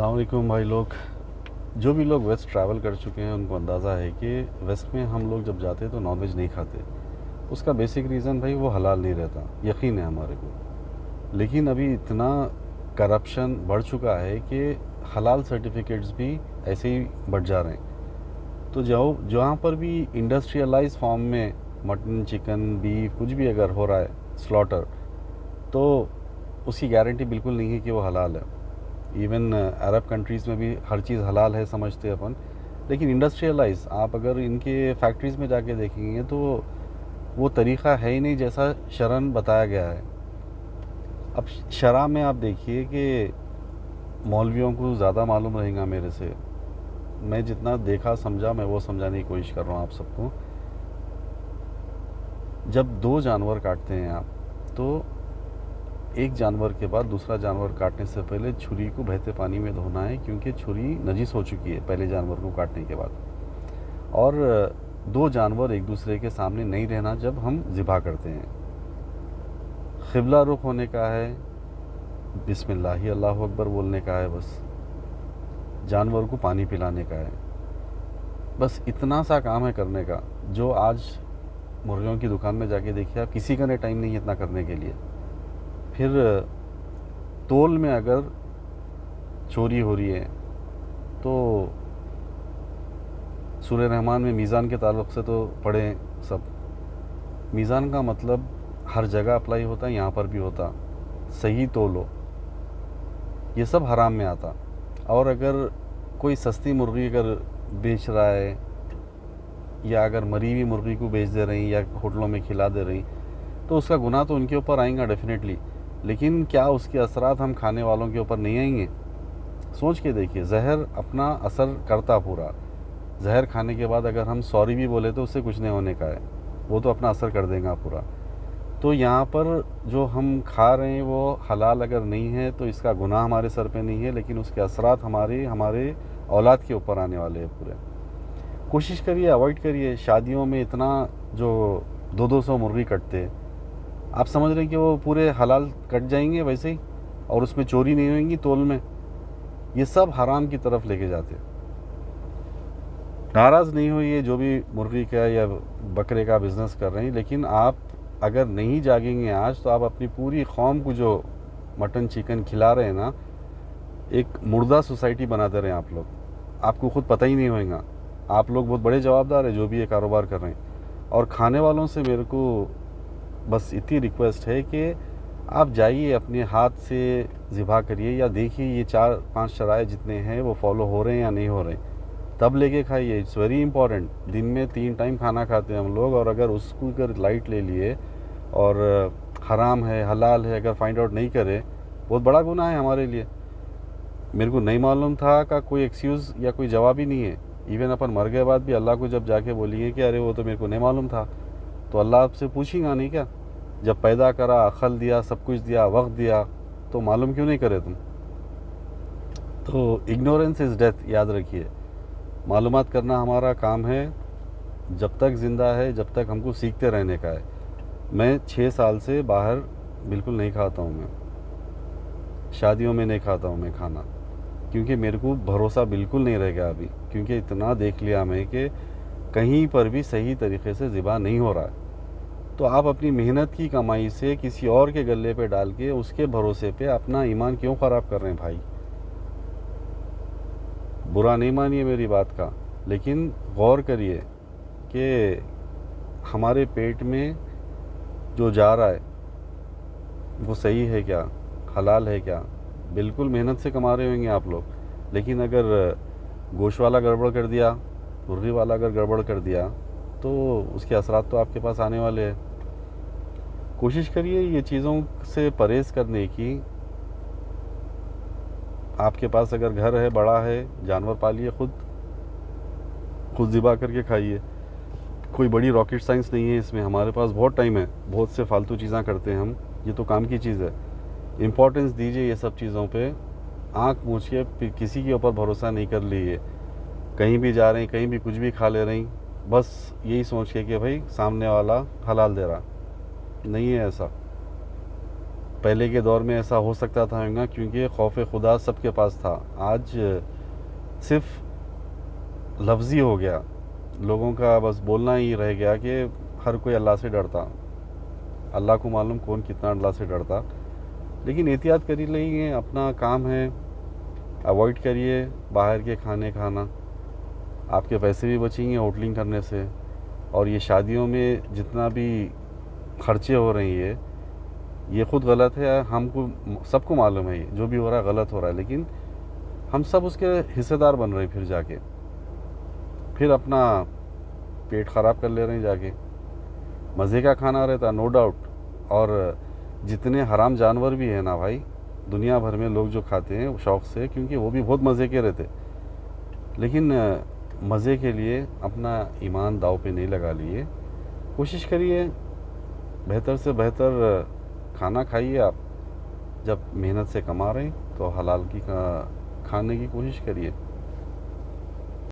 अस्सलाम वालेकुम भाई लोग। जो भी लोग वेस्ट ट्रैवल कर चुके हैं उनको अंदाज़ा है कि वेस्ट में हम लोग जब जाते तो नॉनवेज नहीं खाते। उसका बेसिक रीज़न भाई वो हलाल नहीं रहता, यकीन है हमारे को। लेकिन अभी इतना करप्शन बढ़ चुका है कि हलाल सर्टिफिकेट्स भी ऐसे ही बढ़ जा रहे हैं। तो जाओ जहाँ पर भी इंडस्ट्रियलाइज फॉर्म में मटन चिकन बीफ कुछ भी अगर हो रहा है स्लॉटर, तो उसकी गारंटी बिल्कुल नहीं है कि वो हलाल है। इवन अरब कंट्रीज़ में भी हर चीज़ हलाल है समझते हैं अपन, लेकिन इंडस्ट्रियलाइज आप अगर इनके फैक्ट्रीज़ में जाके देखेंगे तो वो तरीक़ा है ही नहीं जैसा शरन बताया गया है। अब शरा में आप देखिए कि मौलवियों को ज़्यादा मालूम रहेगा मेरे से। मैं जितना देखा समझा मैं वो समझाने की कोशिश कर रहा हूँ आप सबको। जब दो जानवर काटते हैं आप, तो एक जानवर के बाद दूसरा जानवर काटने से पहले छुरी को बहते पानी में धोना है, क्योंकि छुरी नजीस हो चुकी है पहले जानवर को काटने के बाद। और दो जानवर एक दूसरे के सामने नहीं रहना जब हम ज़िबा करते हैं। क़िबला रुख होने का है, बिस्मिल्लाह अल्लाहु अकबर बोलने का है, बस जानवर को पानी पिलाने का है। बस इतना सा काम है करने का, जो आज मुर्गियों की दुकान में जाके देखिए आप, किसी का ने टाइम नहीं है इतना करने के लिए। फिर तोल में अगर चोरी हो रही है तो सूरह रहमान में मीज़ान के ताल्लुक़ से तो पढ़े सब। मीज़ान का मतलब हर जगह अप्लाई होता है, यहाँ पर भी होता। सही तोलो, ये सब हराम में आता। और अगर कोई सस्ती मुर्गी अगर बेच रहा है, या अगर मरी हुई मुर्गी को बेच दे रही या होटलों में खिला दे रही, तो उसका गुनाह तो उनके ऊपर आएगा डेफिनेटली। लेकिन क्या उसके असरात हम खाने वालों के ऊपर नहीं आएंगे? सोच के देखिए, जहर अपना असर करता पूरा। जहर खाने के बाद अगर हम सॉरी भी बोले तो उससे कुछ नहीं होने का है, वो तो अपना असर कर देगा पूरा। तो यहाँ पर जो हम खा रहे हैं वो हलाल अगर नहीं है तो इसका गुनाह हमारे सर पे नहीं है, लेकिन उसके असरात हमारे औलाद के ऊपर आने वाले हैं पूरे। कोशिश करिए, अवॉइड करिए। शादियों में इतना जो 200 मुर्गी कटते हैं, आप समझ रहे हैं कि वो पूरे हलाल कट जाएंगे वैसे ही, और उसमें चोरी नहीं होगी तोल में? ये सब हराम की तरफ लेके जाते। नाराज़ नहीं होइए जो भी मुर्गी का या बकरे का बिज़नेस कर रहे हैं, लेकिन आप अगर नहीं जागेंगे आज तो आप अपनी पूरी कौम को जो मटन चिकन खिला रहे हैं ना, एक मुर्दा सोसाइटी बना दे रहे हैं आप लोग। आपको खुद पता ही नहीं होगा। आप लोग बहुत बड़े जवाबदार हैं जो भी ये कारोबार कर रहे हैं। और खाने वालों से मेरे को बस इतनी रिक्वेस्ट है कि आप जाइए अपने हाथ से ज़िबा करिए, या देखिए ये 4-5 शराय जितने हैं वो फॉलो हो रहे हैं या नहीं हो रहे, तब लेके खाइए। It's very important. दिन में 3 टाइम खाना खाते हैं हम लोग, और अगर उसको अगर लाइट ले लिए और हराम है हलाल है अगर फाइंड आउट नहीं करे, बहुत बड़ा गुनाह है हमारे लिए। मेरे को नहीं मालूम था का कोई एक्सक्यूज़ या कोई जवाब ही नहीं है। इवन अपन मर गए बाद भी अल्लाह को जब जाके बोलिए कि अरे वो तो मेरे को नहीं मालूम था, तो अल्लाह आपसे पूछेगा नहीं क्या? जब पैदा करा, अक्ल दिया, सब कुछ दिया, वक्त दिया, तो मालूम क्यों नहीं करे तुम? तो इग्नोरेंस इज़ डेथ, याद रखिए। मालूमात करना हमारा काम है, जब तक ज़िंदा है, जब तक हमको सीखते रहने का है। मैं 6 साल से बाहर बिल्कुल नहीं खाता हूँ, मैं शादियों में नहीं खाता हूँ मैं खाना, क्योंकि मेरे को भरोसा बिल्कुल नहीं रह गया अभी, क्योंकि इतना देख लिया मैं कि कहीं पर भी सही तरीके से ज़िबा नहीं हो रहा है। तो आप अपनी मेहनत की कमाई से किसी और के गले पे डाल के उसके भरोसे पे अपना ईमान क्यों ख़राब कर रहे हैं भाई? बुरा नहीं मानिए मेरी बात का, लेकिन गौर करिए कि हमारे पेट में जो जा रहा है वो सही है क्या, हलाल है क्या? बिल्कुल मेहनत से कमा रहे होंगे आप लोग, लेकिन अगर गोश्त वाला गड़बड़ कर दिया, मुर्गी वाला अगर गड़बड़ कर दिया, तो उसके असरात तो आपके पास आने वाले हैं। कोशिश करिए ये चीज़ों से परहेज़ करने की। आपके पास अगर घर है, बड़ा है, जानवर पालिए, खुद ज़िबा करके खाइए। कोई बड़ी रॉकेट साइंस नहीं है इसमें, हमारे पास बहुत टाइम है, बहुत से फालतू चीज़ें करते हैं हम, ये तो काम की चीज़ है। इम्पोर्टेंस दीजिए ये सब चीज़ों पे। आँख मूछिए, किसी के ऊपर भरोसा नहीं कर लीजिए। कहीं भी जा रहे हैं, कहीं भी कुछ भी खा ले रही, बस यही सोच के कि भाई सामने वाला हलाल दे रहा, नहीं है ऐसा। پہلے کے دور میں ایسا ہو سکتا تھا ہوگا کیونکہ خوف خدا سب کے پاس تھا. آج صرف لفظی ہو گیا, لوگوں کا بس بولنا ہی رہ گیا کہ ہر کوئی اللہ سے ڈرتا. اللہ کو معلوم کون کتنا اللہ سے ڈرتا. لیکن احتیاط کر ہی لیں, اپنا کام ہے, اوائڈ کریے باہر کے کھانے کھانا. آپ کے پیسے بھی بچیں گے ہوٹلنگ کرنے سے. اور یہ شادیوں میں جتنا بھی خرچے ہو رہی ہے یہ خود غلط ہے. ہم کو سب کو معلوم ہے جو بھی ہو رہا ہے غلط ہو رہا ہے, لیکن ہم سب اس کے حصے دار بن رہے ہیں. پھر جا کے پھر اپنا پیٹ خراب کر لے رہے ہیں جا کے. مزے کا کھانا رہتا نو ڈاؤٹ. اور جتنے حرام جانور بھی ہیں نا بھائی دنیا بھر میں لوگ جو کھاتے ہیں شوق سے, کیونکہ وہ بھی بہت مزے کے رہتے, لیکن مزے کے لیے اپنا ایمان داؤ پہ نہیں لگا لیے. کوشش کریے بہتر سے بہتر کھانا کھائیے. آپ جب محنت سے کما رہے ہیں تو حلال کی کھانے کی کوشش کریے.